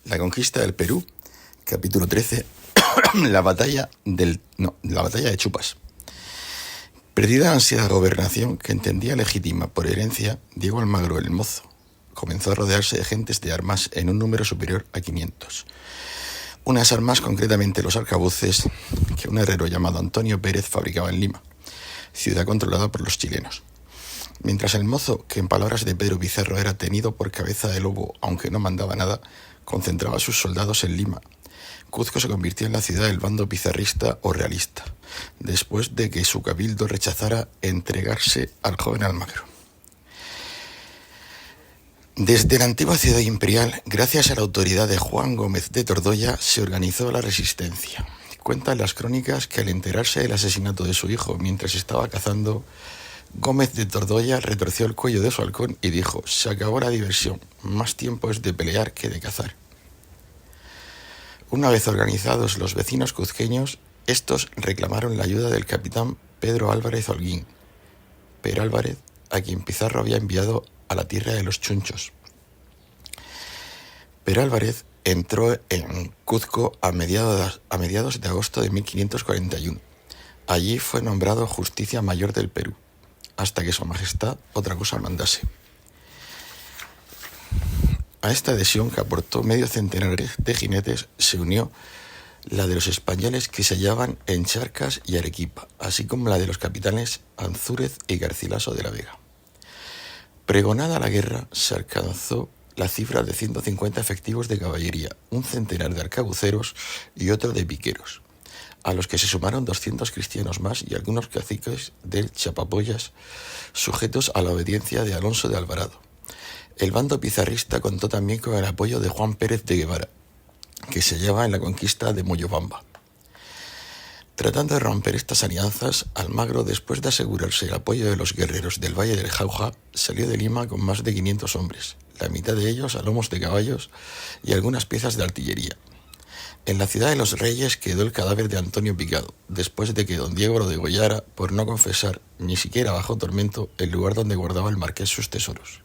La conquista del Perú, capítulo 13, la batalla de Chupas. Perdida la ansiedad gobernación que entendía legítima por herencia, Diego Almagro el Mozo comenzó a rodearse de gentes de armas en un número superior a 500. Unas armas, concretamente los arcabuces, que un herrero llamado Antonio Pérez fabricaba en Lima, ciudad controlada por los chilenos. Mientras el Mozo, que en palabras de Pedro Pizarro era tenido por cabeza de lobo, aunque no mandaba nada, concentraba a sus soldados en Lima, Cuzco se convirtió en la ciudad del bando pizarrista o realista, después de que su cabildo rechazara entregarse al joven Almagro. Desde la antigua ciudad imperial, gracias a la autoridad de Juan Gómez de Tordoya, se organizó la resistencia. Cuentan las crónicas que al enterarse del asesinato de su hijo mientras estaba cazando, Gómez de Tordoya retorció el cuello de su halcón y dijo: «Se acabó la diversión, más tiempo es de pelear que de cazar». Una vez organizados los vecinos cuzqueños, estos reclamaron la ayuda del capitán Pedro Álvarez Holguín, Perálvarez, a quien Pizarro había enviado a la tierra de los Chunchos. Perálvarez entró en Cuzco a mediados de agosto de 1541. Allí fue nombrado Justicia Mayor del Perú, hasta que su majestad otra cosa mandase. A esta adhesión, que aportó medio centenar de jinetes, se unió la de los españoles que se hallaban en Charcas y Arequipa, así como la de los capitanes Ansúrez y Garcilaso de la Vega. Pregonada la guerra, se alcanzó la cifra de 150 efectivos de caballería, un centenar de arcabuceros y otro de piqueros, a los que se sumaron 200 cristianos más y algunos caciques del Chapapoyas, sujetos a la obediencia de Alonso de Alvarado. El bando pizarrista contó también con el apoyo de Juan Pérez de Guevara, que se hallaba en la conquista de Moyobamba. Tratando de romper estas alianzas, Almagro, después de asegurarse el apoyo de los guerreros del Valle del Jauja, salió de Lima con más de 500 hombres, la mitad de ellos a lomos de caballos y algunas piezas de artillería. En la ciudad de los Reyes quedó el cadáver de Antonio Picado, después de que don Diego lo degollara por no confesar, ni siquiera bajo tormento, el lugar donde guardaba el marqués sus tesoros.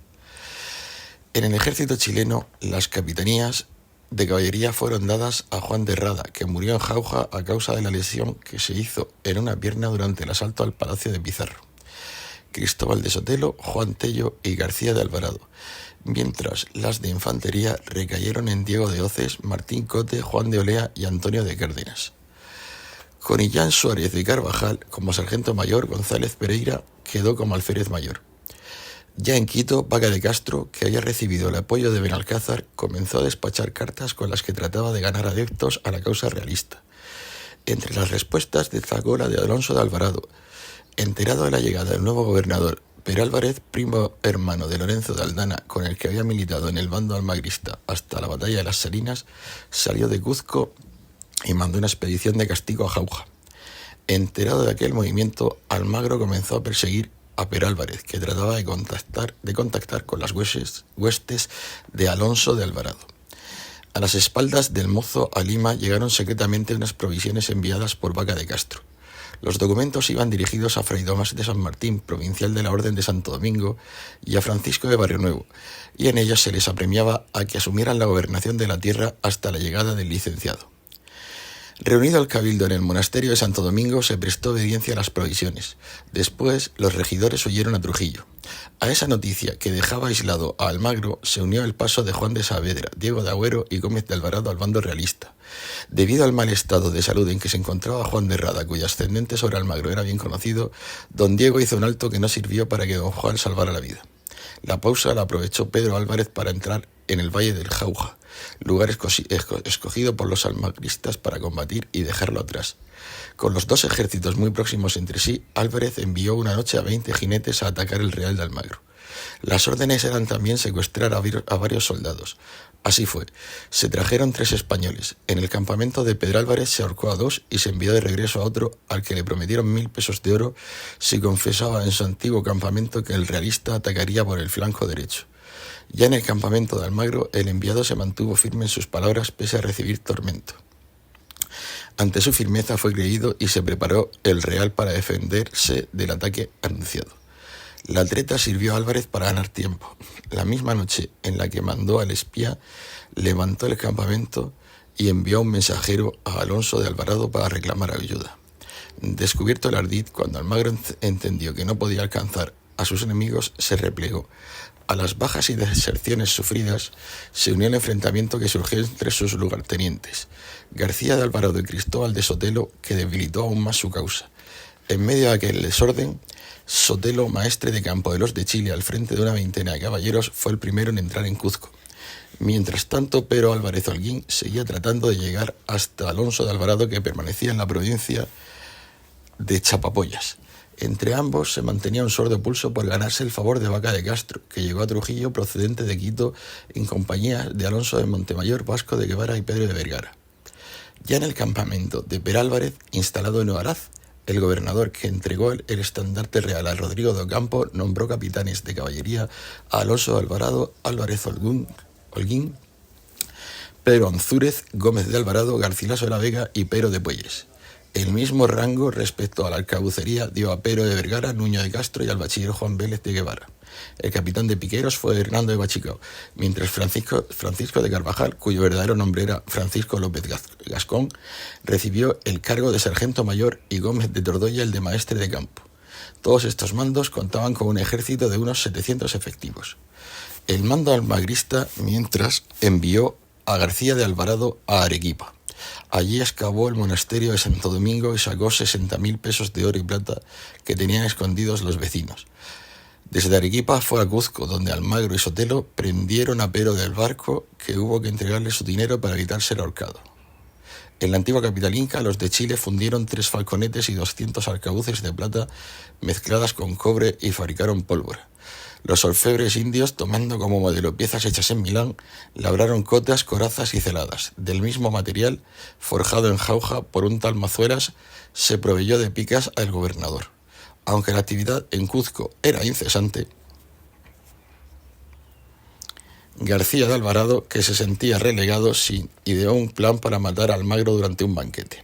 En el ejército chileno, las capitanías de caballería fueron dadas a Juan de Rada, que murió en Jauja a causa de la lesión que se hizo en una pierna durante el asalto al palacio de Pizarro. Cristóbal de Sotelo, Juan Tello y García de Alvarado, mientras las de infantería recayeron en Diego de Oces, Martín Cote, Juan de Olea y Antonio de Cárdenas. Con Illán Suárez de Carvajal como sargento mayor, González Pereira quedó como alférez mayor. Ya en Quito, Vaca de Castro, que había recibido el apoyo de Benalcázar, comenzó a despachar cartas con las que trataba de ganar adeptos a la causa realista. Entre las respuestas destacó la de Alonso de Alvarado. Enterado de la llegada del nuevo gobernador, Perálvarez, primo hermano de Lorenzo de Aldana, con el que había militado en el bando almagrista hasta la batalla de las Salinas, salió de Cuzco y mandó una expedición de castigo a Jauja. Enterado de aquel movimiento, Almagro comenzó a perseguir a Perálvarez, que trataba de contactar con las huestes de Alonso de Alvarado. A las espaldas del Mozo a Lima llegaron secretamente unas provisiones enviadas por Vaca de Castro. Los documentos iban dirigidos a Fray Tomás de San Martín, provincial de la Orden de Santo Domingo, y a Francisco de Barrio Nuevo, y en ellas se les apremiaba a que asumieran la gobernación de la tierra hasta la llegada del licenciado. Reunido el cabildo en el monasterio de Santo Domingo, se prestó obediencia a las provisiones. Después, los regidores huyeron a Trujillo. A esa noticia, que dejaba aislado a Almagro, se unió el paso de Juan de Saavedra, Diego de Agüero y Gómez de Alvarado al bando realista. Debido al mal estado de salud en que se encontraba Juan de Rada, cuyo ascendente sobre Almagro era bien conocido, don Diego hizo un alto que no sirvió para que don Juan salvara la vida. La pausa la aprovechó Pedro Álvarez para entrar en el Valle del Jauja, lugar escogido por los almagristas para combatir y dejarlo atrás. Con los dos ejércitos muy próximos entre sí, Álvarez envió una noche a 20 jinetes a atacar el Real de Almagro. Las órdenes eran también secuestrar a varios soldados. Así fue. Se trajeron 3 españoles. En el campamento de Pedro Álvarez se ahorcó a 2 y se envió de regreso a otro al que le prometieron 1000 pesos de oro si confesaba en su antiguo campamento que el realista atacaría por el flanco derecho. Ya en el campamento de Almagro, el enviado se mantuvo firme en sus palabras pese a recibir tormento. Ante su firmeza fue creído y se preparó el Real para defenderse del ataque anunciado. La treta sirvió a Álvarez para ganar tiempo. La misma noche en la que mandó al espía, levantó el campamento y envió un mensajero a Alonso de Alvarado para reclamar ayuda. Descubierto el ardid, cuando Almagro entendió que no podía alcanzar a sus enemigos, se replegó. A las bajas y deserciones sufridas se unió el enfrentamiento que surgió entre sus lugartenientes, García de Alvarado y Cristóbal de Sotelo, que debilitó aún más su causa. En medio de aquel desorden, Sotelo, maestre de campo de los de Chile, al frente de una veintena de caballeros, fue el primero en entrar en Cuzco. Mientras tanto, Pero Álvarez Holguín seguía tratando de llegar hasta Alonso de Alvarado, que permanecía en la provincia de Chapapoyas. Entre ambos se mantenía un sordo pulso por ganarse el favor de Vaca de Castro, que llegó a Trujillo procedente de Quito en compañía de Alonso de Montemayor, Vasco de Guevara y Pedro de Vergara. Ya en el campamento de Perálvarez, instalado en Huaraz, el gobernador, que entregó el estandarte real a Rodrigo de Ocampo, nombró capitanes de caballería a Alonso de Alvarado, Álvarez Holguín, Pedro Ansúrez, Gómez de Alvarado, Garcilaso de la Vega y Pero de Puelles. El mismo rango respecto a la arcabucería dio a Pero de Vergara, Nuño de Castro y al bachiller Juan Vélez de Guevara. El capitán de piqueros fue Hernando de Bachicao, mientras Francisco de Carvajal, cuyo verdadero nombre era Francisco López Gascón, recibió el cargo de sargento mayor y Gómez de Tordoya el de maestre de campo. Todos estos mandos contaban con un ejército de unos 700 efectivos. El mando almagrista, mientras, envió a García de Alvarado a Arequipa. Allí excavó el monasterio de Santo Domingo y sacó 60.000 pesos de oro y plata que tenían escondidos los vecinos. Desde Arequipa fue a Cuzco, donde Almagro y Sotelo prendieron a Pero del barco, que hubo que entregarle su dinero para evitar ser ahorcado. En la antigua capital inca, los de Chile fundieron 3 falconetes y 200 arcabuces de plata mezcladas con cobre y fabricaron pólvora. Los orfebres indios, tomando como modelo piezas hechas en Milán, labraron cotas, corazas y celadas. Del mismo material, forjado en Jauja por un tal Mazuelas, se proveyó de picas al gobernador. Aunque la actividad en Cuzco era incesante, García de Alvarado, que se sentía relegado, ideó un plan para matar a Almagro durante un banquete.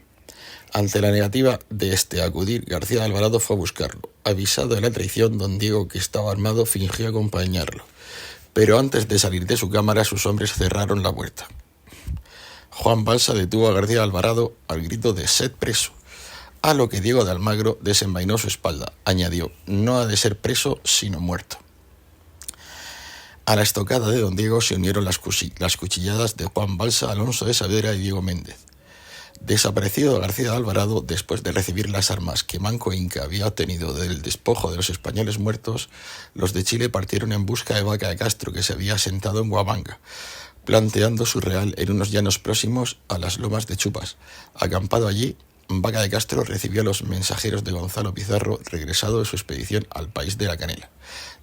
Ante la negativa de a acudir, García de Alvarado fue a buscarlo. Avisado de la traición, don Diego, que estaba armado, fingió acompañarlo. Pero antes de salir de su cámara, sus hombres cerraron la puerta. Juan Balsa detuvo a García de Alvarado al grito de «Sed preso», a lo que Diego de Almagro desenvainó su espalda. Añadió: «No ha de ser preso, sino muerto». A la estocada de don Diego se unieron las cuchilladas de Juan Balsa, Alonso de Saavedra y Diego Méndez. Desaparecido García de Alvarado, después de recibir las armas que Manco Inca había obtenido del despojo de los españoles muertos, los de Chile partieron en busca de Vaca de Castro, que se había asentado en Huamanga, planteando su real en unos llanos próximos a las lomas de Chupas. Acampado allí, Vaca de Castro recibió a los mensajeros de Gonzalo Pizarro, regresado de su expedición al país de la canela.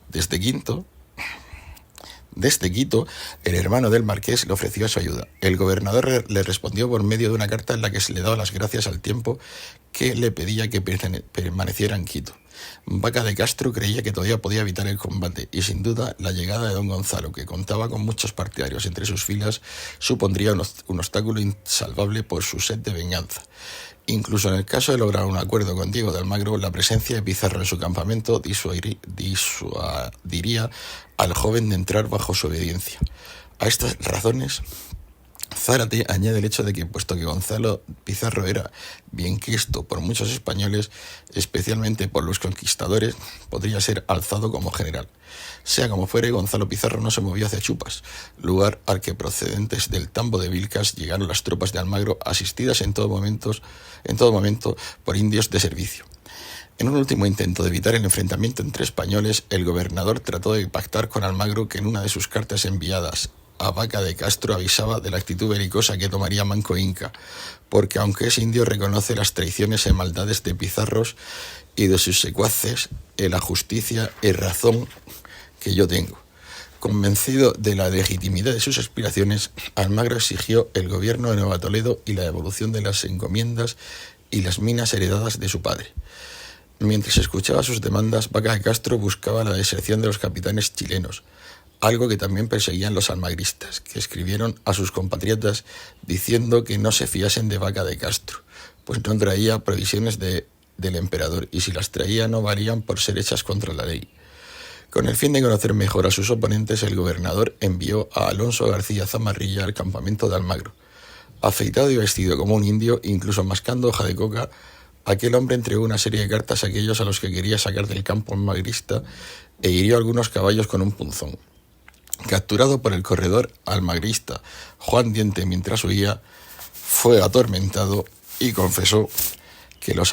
Desde Quito, el hermano del marqués le ofreció su ayuda. El gobernador le respondió por medio de una carta en la que se le daba las gracias al tiempo que le pedía que permaneciera en Quito. Vaca de Castro creía que todavía podía evitar el combate y sin duda la llegada de don Gonzalo, que contaba con muchos partidarios entre sus filas, supondría un obstáculo insalvable por su sed de venganza. Incluso en el caso de lograr un acuerdo con Diego de Almagro, la presencia de Pizarro en su campamento disuadiría al joven de entrar bajo su obediencia. A estas razones, Zárate añade el hecho de que, puesto que Gonzalo Pizarro era bien quisto por muchos españoles, especialmente por los conquistadores, podría ser alzado como general. Sea como fuere, Gonzalo Pizarro no se movió hacia Chupas, lugar al que procedentes del Tambo de Vilcas llegaron las tropas de Almagro, asistidas en todo momento por indios de servicio. En un último intento de evitar el enfrentamiento entre españoles, el gobernador trató de pactar con Almagro, que en una de sus cartas enviadas a Vaca de Castro avisaba de la actitud belicosa que tomaría Manco Inca, porque aunque es indio reconoce las traiciones y maldades de Pizarros y de sus secuaces en la justicia y razón que yo tengo. Convencido de la legitimidad de sus aspiraciones, Almagro exigió el gobierno de Nueva Toledo y la devolución de las encomiendas y las minas heredadas de su padre. Mientras escuchaba sus demandas, Vaca de Castro buscaba la deserción de los capitanes chilenos, algo que también perseguían los almagristas, que escribieron a sus compatriotas diciendo que no se fiasen de Vaca de Castro, pues no traía provisiones del emperador, y si las traía no valían por ser hechas contra la ley. Con el fin de conocer mejor a sus oponentes, el gobernador envió a Alonso García Zamarrilla al campamento de Almagro. Afeitado y vestido como un indio, incluso mascando hoja de coca, aquel hombre entregó una serie de cartas a aquellos a los que quería sacar del campo almagrista e hirió a algunos caballos con un punzón. Capturado por el corredor almagrista Juan Diente mientras huía, fue atormentado y confesó que los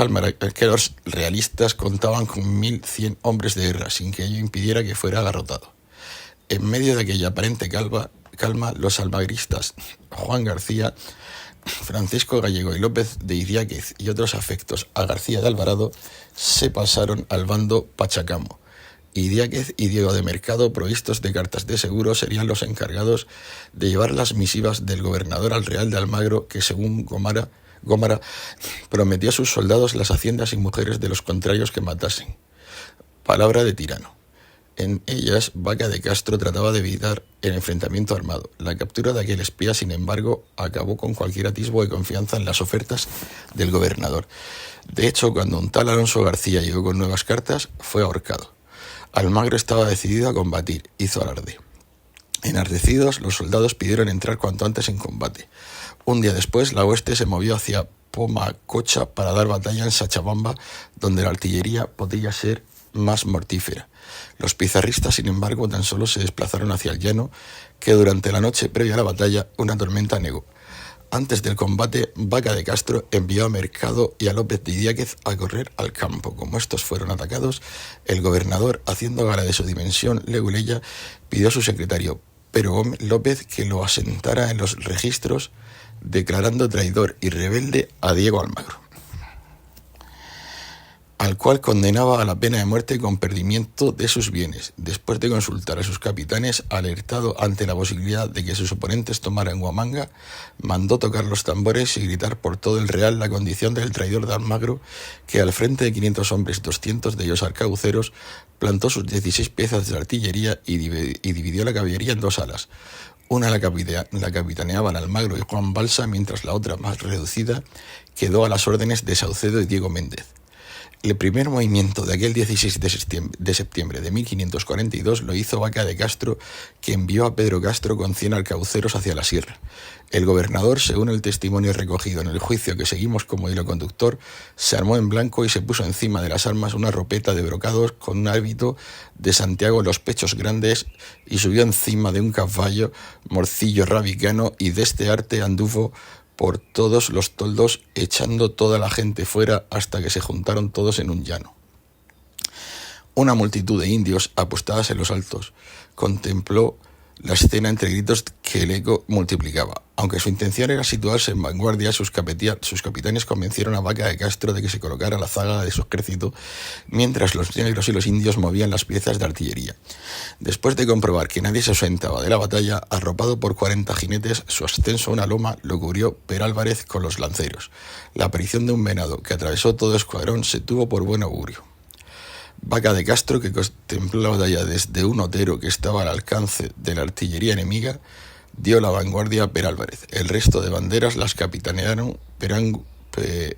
realistas contaban con 1.100 hombres de guerra, sin que ello impidiera que fuera agarrotado. En medio de aquella aparente calma, los almagristas Juan García, Francisco Gallego y López de Idiáquez y otros afectos a García de Alvarado se pasaron al bando pachacamo. Idiáquez y Diego de Mercado, provistos de cartas de seguro, serían los encargados de llevar las misivas del gobernador al Real de Almagro, que según Gómara prometió a sus soldados las haciendas y mujeres de los contrarios que matasen. Palabra de tirano. En ellas, Vaca de Castro trataba de evitar el enfrentamiento armado. La captura de aquel espía, sin embargo, acabó con cualquier atisbo de confianza en las ofertas del gobernador. De hecho, cuando un tal Alonso García llegó con nuevas cartas, fue ahorcado. Almagro estaba decidido a combatir, hizo alarde. Enardecidos, los soldados pidieron entrar cuanto antes en combate. Un día después, la hueste se movió hacia Pomacocha para dar batalla en Sachabamba, donde la artillería podía ser más mortífera. Los pizarristas, sin embargo, tan solo se desplazaron hacia el llano, que durante la noche previa a la batalla una tormenta negó. Antes del combate, Vaca de Castro envió a Mercado y a López de Idiáquez a correr al campo. Como estos fueron atacados, el gobernador, haciendo gala de su dimensión leguleya, pidió a su secretario, Pero López, que lo asentara en los registros, declarando traidor y rebelde a Diego Almagro, al cual condenaba a la pena de muerte con perdimiento de sus bienes. Después de consultar a sus capitanes, alertado ante la posibilidad de que sus oponentes tomaran Huamanga, mandó tocar los tambores y gritar por todo el Real la condición del traidor de Almagro, que al frente de 500 hombres, 200 de ellos arcabuceros, plantó sus 16 piezas de artillería y dividió la caballería en dos alas. Una la capitaneaban Almagro y Juan Balsa, mientras la otra, más reducida, quedó a las órdenes de Saucedo y Diego Méndez. El primer movimiento de aquel 16 de septiembre de 1542 lo hizo Vaca de Castro, que envió a Pedro Castro con 100 arcabuceros hacia la sierra. El gobernador, según el testimonio recogido en el juicio que seguimos como hilo conductor, se armó en blanco y se puso encima de las armas una ropeta de brocados con un hábito de Santiago en los pechos grandes y subió encima de un caballo morcillo rabicano, y de este arte anduvo por todos los toldos, echando toda la gente fuera hasta que se juntaron todos en un llano. Una multitud de indios, apostadas en los altos, contempló la escena entre gritos que el eco multiplicaba. Aunque su intención era situarse en vanguardia, sus capitanes convencieron a Vaca de Castro de que se colocara a la zaga de su ejército, mientras los negros y los indios movían las piezas de artillería. Después de comprobar que nadie se ausentaba de la batalla, arropado por 40 jinetes, su ascenso a una loma lo cubrió Perálvarez con los lanceros. La aparición de un venado que atravesó todo escuadrón se tuvo por buen augurio. Vaca de Castro, que contempló la batalla desde un otero que estaba al alcance de la artillería enemiga, dio la vanguardia a Perálvarez. El resto de banderas las capitanearon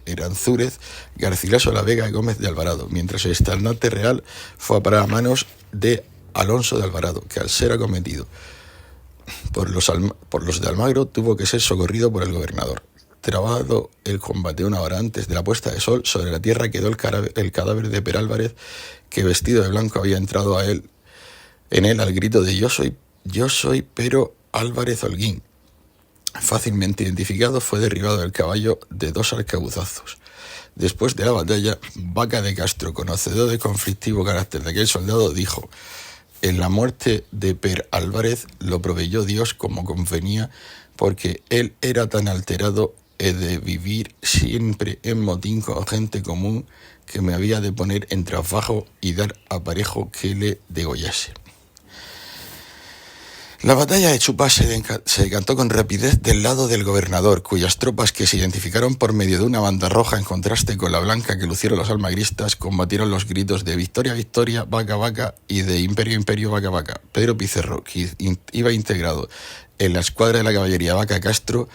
Eranzúrez, Garcilaso la Vega y Gómez de Alvarado, mientras el estandarte real fue a parar a manos de Alonso de Alvarado, que al ser acometido por los de Almagro tuvo que ser socorrido por el gobernador. Trabado el combate una hora antes de la puesta de sol, sobre la tierra quedó el cadáver de Perálvarez, que vestido de blanco había entrado en él al grito de yo soy Pero Álvarez Holguín. Fácilmente identificado, fue derribado del caballo de 2 arcabuzazos. Después de la batalla, Vaca de Castro, conocedor del conflictivo carácter de aquel soldado, dijo: en la muerte de Perálvarez lo proveyó Dios como convenía, porque él era tan alterado de vivir siempre en motín con gente común, que me había de poner en trabajo y dar aparejo que le degollase. La batalla de Chupa se decantó con rapidez del lado del gobernador, cuyas tropas, que se identificaron por medio de una banda roja en contraste con la blanca que lucieron los almagristas, combatieron los gritos de victoria, victoria, Vaca, Vaca, y de imperio, imperio, Vaca, Vaca. Pedro Pizarro, que iba integrado en la escuadra de la caballería Vaca Castro,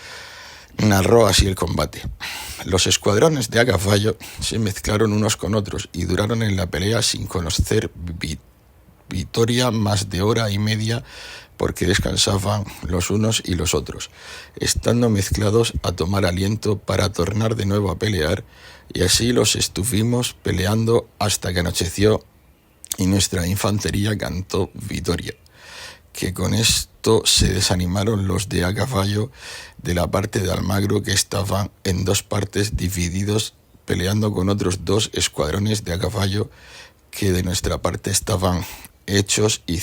narró así el combate. Los escuadrones de a caballo se mezclaron unos con otros y duraron en la pelea sin conocer Vitoria más de hora y media porque descansaban los unos y los otros, estando mezclados a tomar aliento para tornar de nuevo a pelear, y así los estuvimos peleando hasta que anocheció y nuestra infantería cantó Vitoria, que con esto se desanimaron los de a caballo de la parte de Almagro, que estaban en dos partes divididos peleando con otros dos escuadrones de a caballo que de nuestra parte estaban hechos, y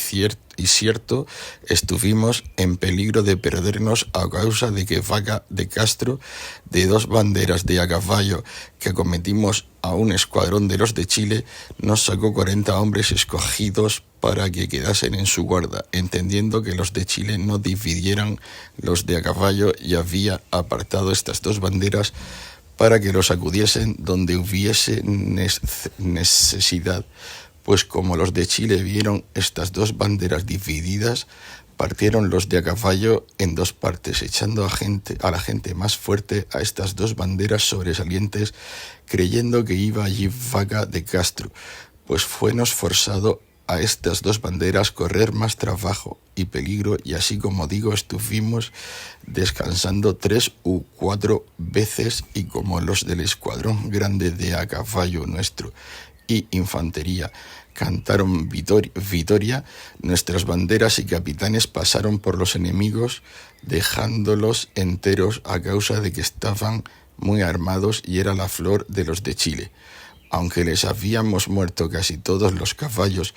cierto estuvimos en peligro de perdernos a causa de que Vaca de Castro, de dos banderas de a caballo que acometimos a un escuadrón de los de Chile, nos sacó 40 hombres escogidos para que quedasen en su guarda, entendiendo que los de Chile no dividieran los de a caballo, y había apartado estas dos banderas para que los acudiesen donde hubiese necesidad. Pues como los de Chile vieron estas dos banderas divididas, partieron los de a caballo en dos partes, echando a la gente más fuerte a estas dos banderas sobresalientes, creyendo que iba allí Vaca de Castro, pues fuenos forzado a estas dos banderas correr más trabajo y peligro, y así como digo, estuvimos descansando 3 u 4 veces, y como los del escuadrón grande de a caballo nuestro y infantería cantaron Vitoria, nuestras banderas y capitanes pasaron por los enemigos, dejándolos enteros a causa de que estaban muy armados y era la flor de los de Chile. Aunque les habíamos muerto casi todos los caballos,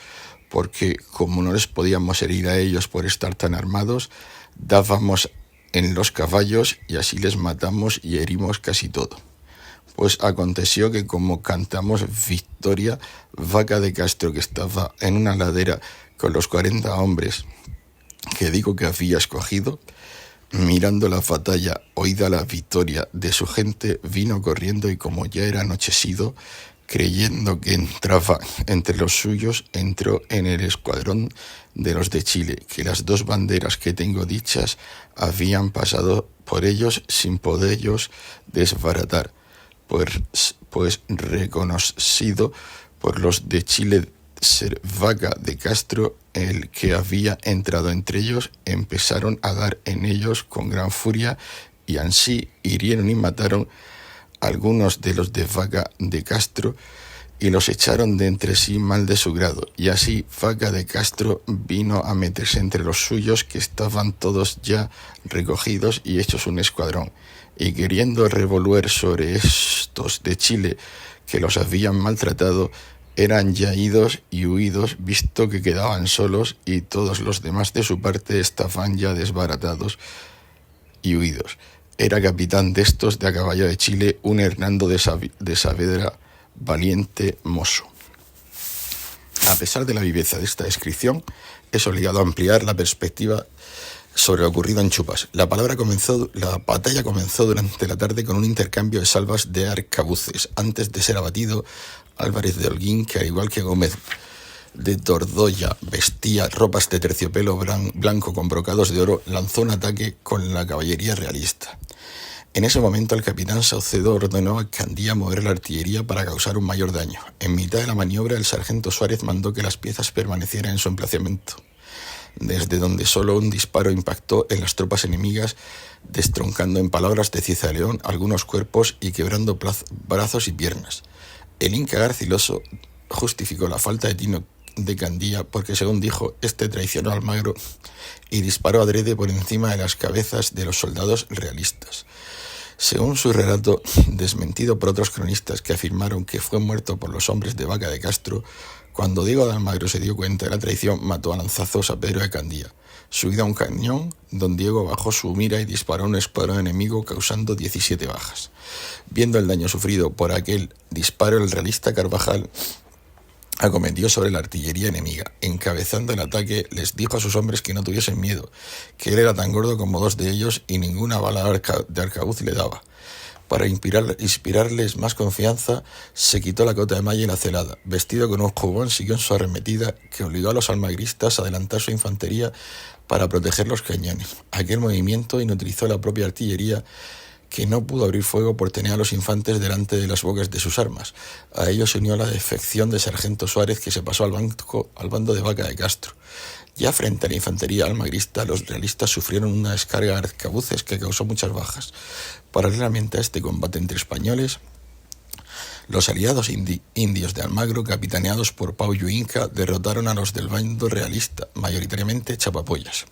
porque como no les podíamos herir a ellos por estar tan armados, dábamos en los caballos y así les matamos y herimos casi todo. Pues aconteció que como cantamos Victoria, Vaca de Castro, que estaba en una ladera con los 40 hombres que digo que había escogido, mirando la batalla, oída la victoria de su gente, vino corriendo, y como ya era anochecido, creyendo que entraba entre los suyos, entró en el escuadrón de los de Chile, que las dos banderas que tengo dichas habían pasado por ellos sin poderlos desbaratar, pues reconocido por los de Chile ser Vaca de Castro el que había entrado entre ellos, empezaron a dar en ellos con gran furia, y ansí hirieron y mataron algunos de los de Vaca de Castro, y los echaron de entre sí mal de su grado, y así Vaca de Castro vino a meterse entre los suyos, que estaban todos ya recogidos y hechos un escuadrón, y queriendo revolver sobre estos de Chile que los habían maltratado, eran ya idos y huidos, visto que quedaban solos, y todos los demás de su parte estaban ya desbaratados y huidos. Era capitán de estos de a caballo de Chile un Hernando de Saavedra, valiente mozo. A pesar de la viveza de esta descripción, es obligado a ampliar la perspectiva sobre lo ocurrido en Chupas. La batalla comenzó durante la tarde con un intercambio de salvas de arcabuces, antes de ser abatido Álvarez de Holguín, que al igual que Gómez de Tordoya vestía ropas de terciopelo blanco con brocados de oro, lanzó un ataque con la caballería realista. En ese momento el capitán Saucedo ordenó a Candía mover la artillería para causar un mayor daño. En mitad de la maniobra, el sargento Suárez mandó que las piezas permanecieran en su emplazamiento, desde donde solo un disparo impactó en las tropas enemigas, destroncando, en palabras de Cieza de León, algunos cuerpos y quebrando brazos y piernas. El Inca Garciloso justificó la falta de tino de Candía porque, según dijo, este traicionó a Almagro y disparó adrede por encima de las cabezas de los soldados realistas. Según su relato, desmentido por otros cronistas que afirmaron que fue muerto por los hombres de Vaca de Castro, cuando Diego de Almagro se dio cuenta de la traición, mató a lanzazos a Pedro de Candía. Subido a un cañón, don Diego bajó su mira y disparó a un escuadrón enemigo, causando 17 bajas. Viendo el daño sufrido por aquel disparo, el realista Carvajal acometió sobre la artillería enemiga. Encabezando el ataque, les dijo a sus hombres que no tuviesen miedo, que él era tan gordo como dos de ellos y ninguna bala de arcabuz le daba. Para inspirarles más confianza, se quitó la cota de malla y la celada. Vestido con un jubón, siguió en su arremetida, que obligó a los almagristas a adelantar su infantería para proteger los cañones. Aquel movimiento inutilizó la propia artillería, que no pudo abrir fuego por tener a los infantes delante de las bocas de sus armas. A ello se unió la defección de Sargento Suárez, que se pasó al bando de Vaca de Castro. Ya frente a la infantería almagrista, los realistas sufrieron una descarga de arcabuces que causó muchas bajas. Paralelamente a este combate entre españoles, los aliados indios de Almagro, capitaneados por Pau Inca, derrotaron a los del bando realista, mayoritariamente chapapollas.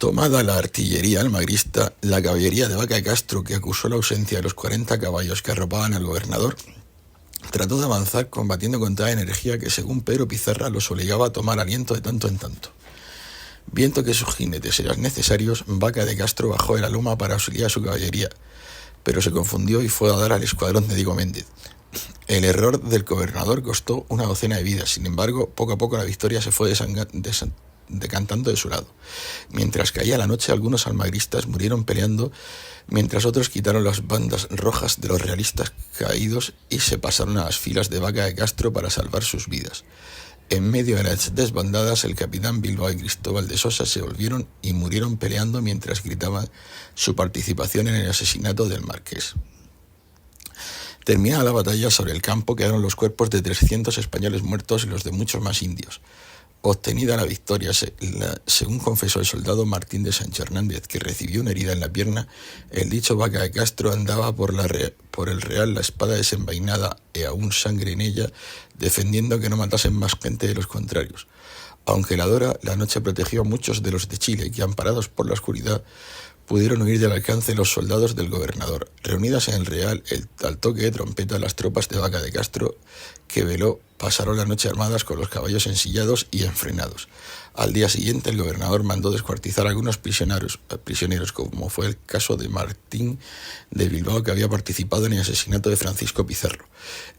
Tomada la artillería almagrista, la caballería de Vaca de Castro, que acusó la ausencia de los 40 caballos que arropaban al gobernador, trató de avanzar combatiendo con tal energía que, según Pedro Pizarra, los obligaba a tomar aliento de tanto en tanto. Viendo que sus jinetes eran necesarios, Vaca de Castro bajó de la loma para auxiliar a su caballería, pero se confundió y fue a dar al escuadrón de Diego Méndez. El error del gobernador costó una docena de vidas. Sin embargo, poco a poco la victoria se fue decantando de su lado. Mientras caía la noche, algunos almagristas murieron peleando, mientras otros quitaron las bandas rojas de los realistas caídos y se pasaron a las filas de Vaca de Castro para salvar sus vidas. En medio de las desbandadas, el capitán Bilbao y Cristóbal de Sosa se volvieron y murieron peleando mientras gritaban su participación en el asesinato del marqués. Terminada la batalla, sobre el campo quedaron los cuerpos de 300 españoles muertos y los de muchos más indios. Obtenida la victoria, según confesó el soldado Martín de Sancho Hernández, que recibió una herida en la pierna, el dicho Vaca de Castro andaba por el Real la espada desenvainada y aún sangre en ella, defendiendo que no matasen más gente de los contrarios. Aunque la noche protegió a muchos de los de Chile, que amparados por la oscuridad, pudieron huir del alcance de los soldados del gobernador. Reunidas en el Real, al toque de trompeta, las tropas de Vaca de Castro, que veló, pasaron la noche armadas con los caballos ensillados y enfrenados. Al día siguiente, el gobernador mandó descuartizar a algunos prisioneros, como fue el caso de Martín de Bilbao, que había participado en el asesinato de Francisco Pizarro.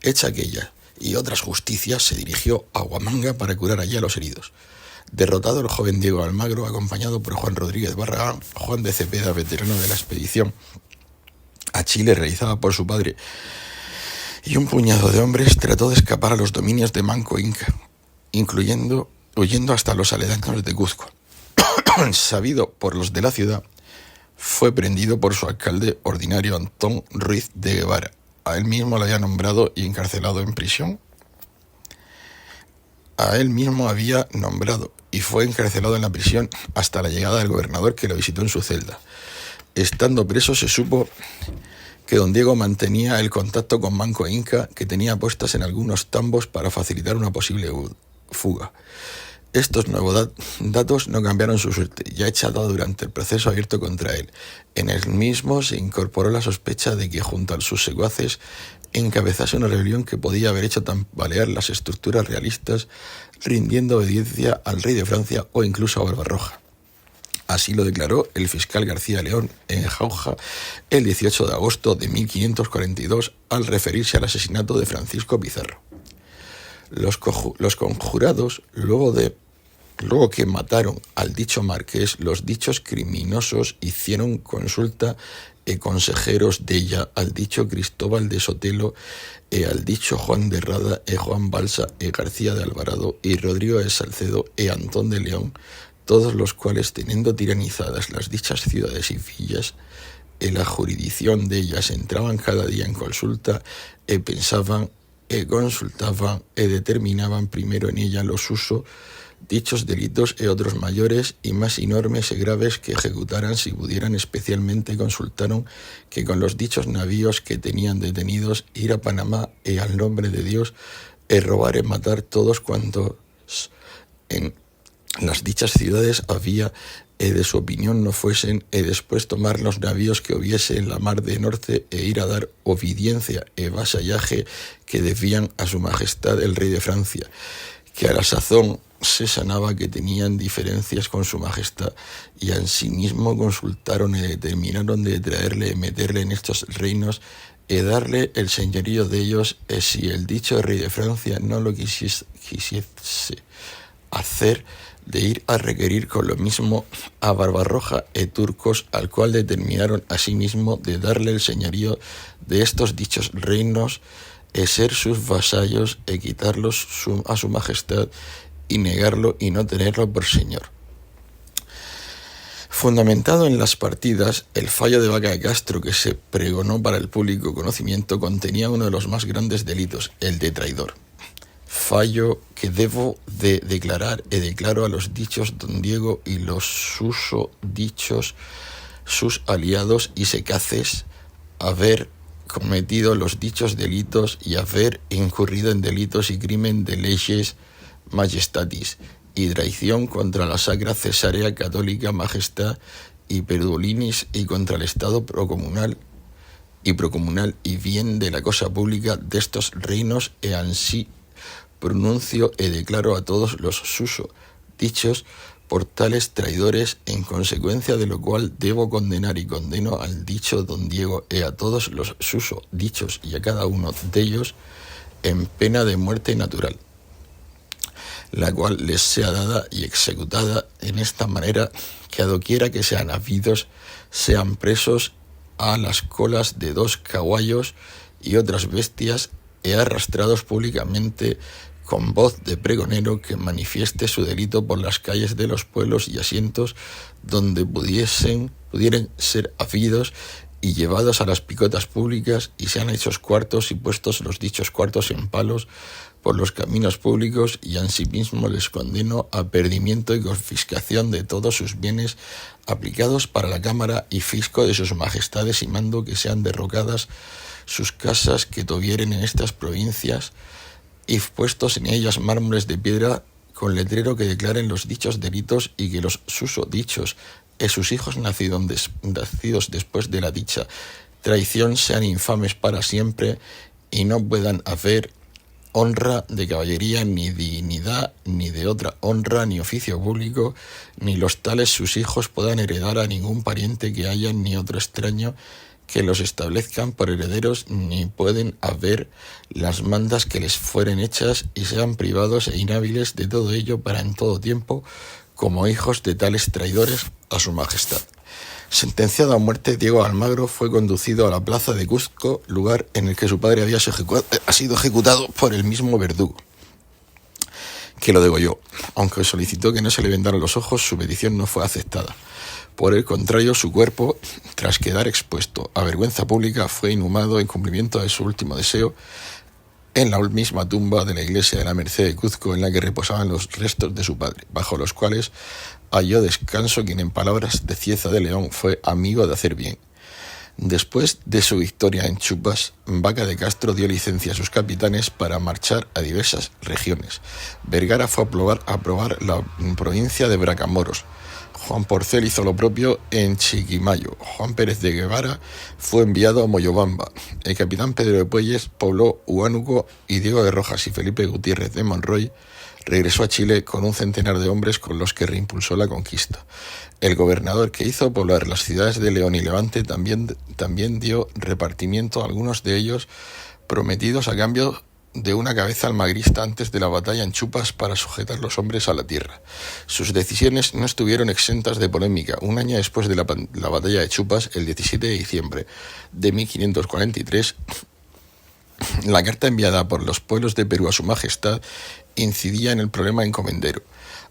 Hecha aquella y otras justicias, se dirigió a Huamanga para curar allí a los heridos. Derrotado, el joven Diego Almagro, acompañado por Juan Rodríguez Barragán, Juan de Cepeda, veterano de la expedición a Chile realizada por su padre, y un puñado de hombres, trató de escapar a los dominios de Manco Inca, huyendo hasta los aledaños de Cuzco. Sabido por los de la ciudad, fue prendido por su alcalde ordinario Antón Ruiz de Guevara. A él mismo lo había nombrado y encarcelado en prisión. A él mismo había nombrado y fue encarcelado en la prisión hasta la llegada del gobernador, que lo visitó en su celda. Estando preso, se supo que don Diego mantenía el contacto con Manco Inca, que tenía puestas en algunos tambos para facilitar una posible fuga. Estos nuevos datos no cambiaron su suerte, ya echado durante el proceso abierto contra él. En el mismo se incorporó la sospecha de que, junto a sus secuaces, encabezase una rebelión que podía haber hecho tambalear las estructuras realistas, rindiendo obediencia al rey de Francia o incluso a Barbarroja. Así lo declaró el fiscal García León en Jauja el 18 de agosto de 1542 al referirse al asesinato de Francisco Pizarro. Los conjurados, luego que mataron al dicho marqués, los dichos criminosos hicieron consulta e consejeros della al dicho Cristóbal de Sotelo e al dicho Juan de Rada e Juan Balsa e García de Alvarado y Rodrigo de Salcedo e Antón de León, todos los cuales, teniendo tiranizadas las dichas ciudades y villas, en la jurisdicción de ellas entraban cada día en consulta e pensaban e consultaban e determinaban primero en ella los usos dichos delitos e otros mayores y más enormes y graves que ejecutaran si pudieran. Especialmente consultaron que con los dichos navíos que tenían detenidos ir a Panamá e al nombre de Dios e robar e matar todos cuantos en las dichas ciudades había de su opinión no fuesen después tomar los navíos que hubiese en la mar de norte e ir a dar obediencia e vasallaje que debían a su majestad el rey de Francia, que a la sazón se sanaba que tenían diferencias con su majestad, y asimismo consultaron y determinaron de traerle y meterle en estos reinos y darle el señorío de ellos, si el dicho rey de Francia no lo quisiese hacer, de ir a requerir con lo mismo a Barbarroja e turcos, al cual determinaron asimismo de darle el señorío de estos dichos reinos e ser sus vasallos e quitarlos a su majestad y negarlo y no tenerlo por señor. Fundamentado en las partidas, el fallo de Vaca de Castro que se pregonó para el público conocimiento contenía uno de los más grandes delitos, el de traidor. Fallo que debo de declarar y declaro a los dichos don Diego y los susodichos sus aliados y secaces haber cometido los dichos delitos y haber incurrido en delitos y crimen de leyes majestatis y traición contra la Sacra Cesarea Católica Majestad y Perdulinis y contra el Estado procomunal y bien de la cosa pública de estos reinos e ansí pronuncio e declaro a todos los susodichos por tales traidores, en consecuencia de lo cual debo condenar y condeno al dicho don Diego a todos los susodichos y a cada uno de ellos en pena de muerte natural, la cual les sea dada y ejecutada en esta manera que a doquiera que sean habidos sean presos a las colas de 2 caballos y otras bestias arrastrados públicamente con voz de pregonero que manifieste su delito por las calles de los pueblos y asientos donde pudieran ser habidos y llevados a las picotas públicas y sean hechos cuartos y puestos los dichos cuartos en palos por los caminos públicos y ansimismo les condeno a perdimiento y confiscación de todos sus bienes aplicados para la cámara y fisco de sus majestades y mando que sean derrocadas sus casas que tuvieren en estas provincias y puestos en ellas mármoles de piedra con letrero que declaren los dichos delitos y que los susodichos y sus hijos nacidos después de la dicha traición sean infames para siempre y no puedan haber honra de caballería, ni dignidad, ni de otra honra, ni oficio público, ni los tales sus hijos puedan heredar a ningún pariente que haya, ni otro extraño que los establezcan por herederos, ni pueden haber las mandas que les fueren hechas y sean privados e inhábiles de todo ello para en todo tiempo, como hijos de tales traidores a su majestad. Sentenciado a muerte, Diego Almagro fue conducido a la plaza de Cuzco, lugar en el que su padre había sido ejecutado por el mismo verdugo que lo degolló. Aunque solicitó que no se le vendaran los ojos, su petición no fue aceptada. Por el contrario, su cuerpo, tras quedar expuesto a vergüenza pública, fue inhumado en cumplimiento de su último deseo en la misma tumba de la iglesia de la Merced de Cuzco, en la que reposaban los restos de su padre, bajo los cuales halló descanso quien, en palabras de Cieza de León, fue amigo de hacer bien. Después de su victoria en Chupas, Vaca de Castro dio licencia a sus capitanes para marchar a diversas regiones. Vergara fue a probar la provincia de Bracamoros. Juan Porcel hizo lo propio en Chiquimayo. Juan Pérez de Guevara fue enviado a Moyobamba. El capitán Pedro de Puelles pobló Huánuco y Diego de Rojas y Felipe Gutiérrez de Monroy regresó a Chile con un centenar de hombres con los que reimpulsó la conquista. El gobernador que hizo poblar las ciudades de León y Levante también dio repartimiento a algunos de ellos prometidos a cambio de una cabeza almagrista antes de la batalla en Chupas para sujetar los hombres a la tierra. Sus decisiones no estuvieron exentas de polémica. Un año después de la batalla de Chupas, el 17 de diciembre de 1543, la carta enviada por los pueblos de Perú a su majestad incidía en el problema encomendero.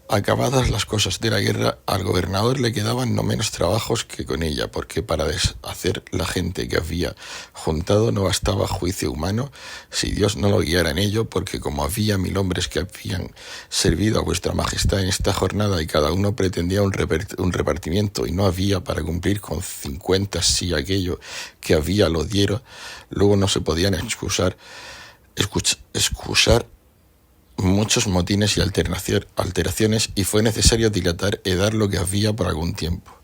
Acabadas las cosas de la guerra, al gobernador le quedaban no menos trabajos que con ella, porque para deshacer la gente que había juntado no bastaba juicio humano si Dios no lo guiara en ello, porque como había 1000 hombres que habían servido a vuestra majestad en esta jornada y cada uno pretendía un repartimiento y no había para cumplir con 50 si aquello que había lo diera, luego no se podían excusar muchos motines y alteraciones y fue necesario dilatar y dar lo que había por algún tiempo.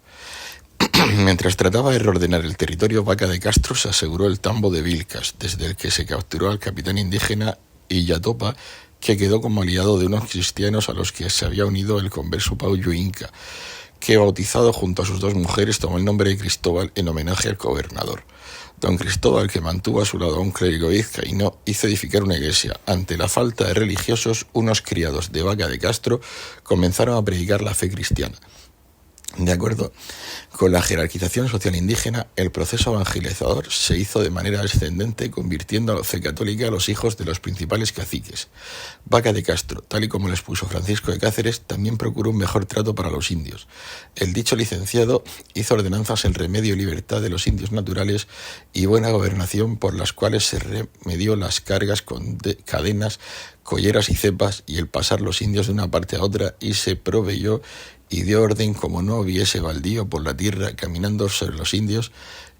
Mientras trataba de reordenar el territorio, Vaca de Castro se aseguró el tambo de Vilcas, desde el que se capturó al capitán indígena Illatopa, que quedó como aliado de unos cristianos a los que se había unido el converso Paulo Inca, que bautizado junto a sus 2 mujeres tomó el nombre de Cristóbal en homenaje al gobernador. Don Cristóbal, que mantuvo a su lado a un clérigo vizcaíno, hizo edificar una iglesia. Ante la falta de religiosos, unos criados de Vaca de Castro comenzaron a predicar la fe cristiana. De acuerdo con la jerarquización social indígena, el proceso evangelizador se hizo de manera ascendente, convirtiendo a la fe católica a los hijos de los principales caciques. Vaca de Castro, tal y como lo expuso Francisco de Cáceres, también procuró un mejor trato para los indios. El dicho licenciado hizo ordenanzas en remedio y libertad de los indios naturales y buena gobernación, por las cuales se remedió las cargas con cadenas, colleras y cepas, y el pasar los indios de una parte a otra, y se proveyó y dio orden como no hubiese baldío por la tierra caminando sobre los indios,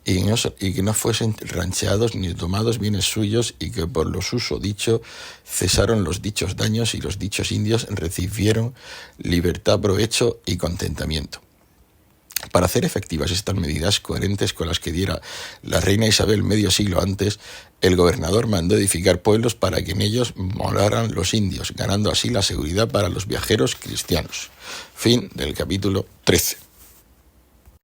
y que no fuesen rancheados ni tomados bienes suyos, y que por los uso dicho cesaron los dichos daños, y los dichos indios recibieron libertad, provecho y contentamiento. Para hacer efectivas estas medidas, coherentes con las que diera la reina Isabel medio siglo antes, el gobernador mandó edificar pueblos para que en ellos moraran los indios, ganando así la seguridad para los viajeros cristianos. Fin del capítulo 13.